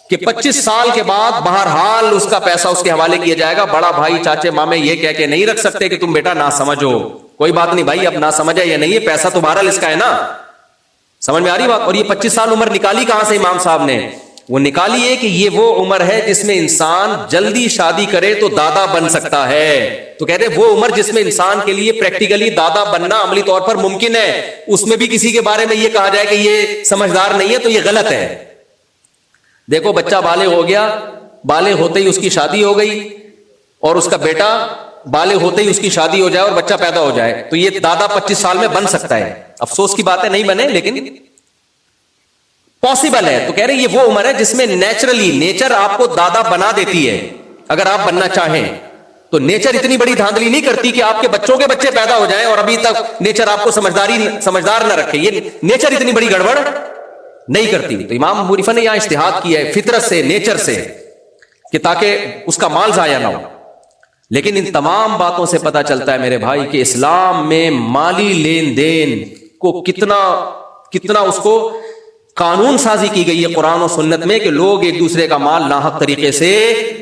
کہ 25 سال کے بعد بہرحال اس کا پیسہ اس کے حوالے کیا جائے گا. بڑا بھائی چاچے مامے یہ کہہ کے نہیں رکھ سکتے کہ تم بیٹا نہ سمجھو, کوئی بات نہیں بھائی, اب نہ سمجھا یا نہیں, پیسہ تو بہرحال اس کا ہے نا. سمجھ میں آ رہی بات؟ اور یہ 25 سال عمر نکالی کہاں سے امام صاحب نے؟ وہ نکالی ہے کہ یہ وہ عمر ہے جس میں انسان جلدی شادی کرے تو دادا بن سکتا ہے. تو کہتے ہیں وہ عمر جس میں انسان کے لیے پریکٹیکلی دادا بننا عملی طور پر ممکن ہے, اس میں بھی کسی کے بارے میں یہ کہا جائے کہ یہ سمجھدار نہیں ہے تو یہ غلط ہے. دیکھو بچہ بالغ ہو گیا, بالغ ہوتے ہی اس کی شادی ہو گئی, اور اس کا بیٹا بالغ ہوتے ہی اس کی شادی ہو جائے اور بچہ پیدا ہو جائے, تو یہ دادا 25 سال میں بن سکتا ہے. افسوس کی بات ہے نہیں بنے, لیکن پاسبل ہے. تو کہہ رہے یہ وہ عمر ہے جس میں نیچرلی نیچر آپ کو دادا بنا دیتی ہے اگر آپ بننا چاہیں. تو نیچر اتنی بڑی دھاندلی نہیں کرتی کہ آپ کے بچوں کے بچے پیدا ہو جائیں اور ابھی تک نیچر آپ کو سمجھدار نہ رکھے. یہ نیچر اتنی بڑی گڑبڑ نہیں کرتی. تو امام ابو حنیفہ نے یہاں اجتہاد کیا ہے فطرت سے, نیچر سے, کہ تاکہ اس کا مال ضائع نہ ہو. لیکن ان تمام باتوں سے پتہ چلتا ہے میرے بھائی کہ اسلام میں مالی لین دین کو کتنا اس کو قانون سازی کی گئی ہے قرآن و سنت میں کہ لوگ ایک دوسرے کا مال ناحق طریقے سے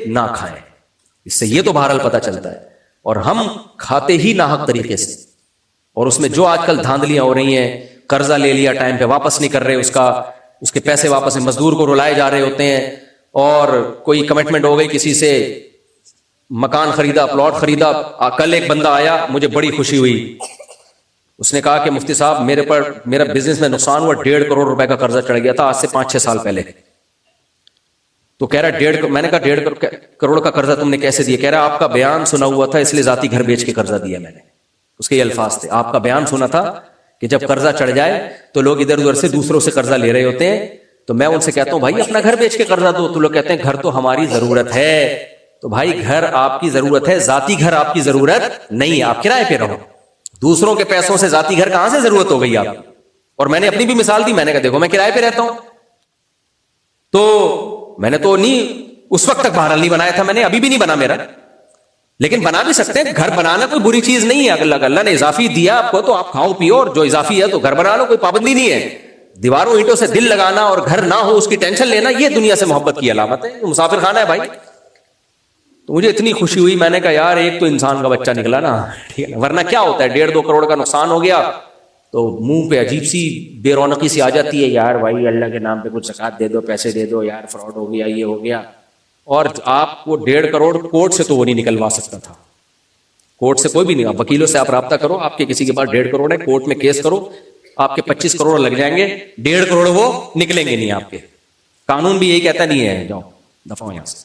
نہ کھائیں. اس سے یہ تو بہرحال پتہ چلتا ہے, اور ہم کھاتے ہی ناحق طریقے سے. اور اس میں جو آج کل دھاندلیاں ہو رہی ہیں, قرضہ لے لیا ٹائم پہ واپس نہیں کر رہے اس کے پیسے واپس, مزدور کو رلائے جا رہے ہوتے ہیں, اور کوئی کمٹمنٹ ہو گئی کسی سے, مکان خریدا, پلاٹ خریدا. کل ایک بندہ آیا, مجھے بڑی خوشی ہوئی, اس نے کہا کہ مفتی صاحب میرا بزنس میں نقصان ہوا, 1.5 کروڑ روپے کا قرضہ چڑھ گیا تھا آج سے 5-6 سال پہلے. تو کہہ رہا 1.5, میں نے کہا 1.5 کروڑ کا قرضہ تم نے کیسے دیا؟ کہہ رہا آپ کا بیان سنا ہوا تھا اس لیے ذاتی گھر بیچ کے قرضہ دیا میں نے. اس کے یہ الفاظ تھے, آپ کا بیان سنا تھا کہ جب قرضہ چڑھ جائے تو لوگ ادھر ادھر سے دوسروں سے قرضہ لے رہے ہوتے ہیں, تو میں ان سے کہتا ہوں بھائی اپنا گھر بیچ کے قرضہ دو. تو لوگ کہتے ہیں گھر تو ہماری ضرورت ہے. تو بھائی گھر آپ کی ضرورت ہے, ذاتی گھر آپ کی ضرورت نہیں ہے. آپ کرائے پہ رہو, دوسروں کے پیسوں سے ذاتی گھر کہاں سے ضرورت ہو گئی آپ. اور میں نے اپنی بھی مثال دی, میں نے کہا دیکھو میں کرائے پہ رہتا ہوں, تو میں نے تو نہیں اس وقت تک بہرحال نہیں بنایا تھا, میں نے ابھی بھی نہیں بنا میرا, لیکن بنا بھی سکتے ہیں. گھر بنانا کوئی بری چیز نہیں ہے, اللہ نے اضافی دیا آپ کو تو آپ کھاؤ پیو, اور جو اضافی ہے تو گھر بنا لو, کوئی پابندی نہیں ہے. دیواروں اینٹوں سے دل لگانا اور گھر نہ ہو اس کی ٹینشن لینا, یہ دنیا سے محبت کی علامت ہے, مسافر خانہ ہے بھائی. تو مجھے اتنی خوشی ہوئی, میں نے کہا یار ایک تو انسان کا بچہ نکلا نا, ٹھیک ہے, ورنہ کیا ہوتا ہے 1.5-2 کروڑ کا نقصان ہو گیا تو منہ پہ عجیب سی بے رونقی سی آ جاتی ہے, یار بھائی اللہ کے نام پہ کچھ زکات دے دو, پیسے دے دو, یار فراڈ ہو گیا, یہ ہو گیا. اور آپ کو 1.5 کروڑ کورٹ سے تو وہ نہیں نکلوا سکتا تھا, کورٹ سے کوئی بھی نہیں. آپ وکیلوں سے آپ رابطہ کرو, آپ کے کسی کے پاس 1.5 کروڑ ہے, کورٹ میں کیس کرو, آپ کے 25 کروڑ لگ جائیں گے, 1.5 کروڑ وہ نکلیں گے نہیں آپ کے. قانون بھی یہی کہتا نہیں ہے جاؤ دفعہ یہاں سے.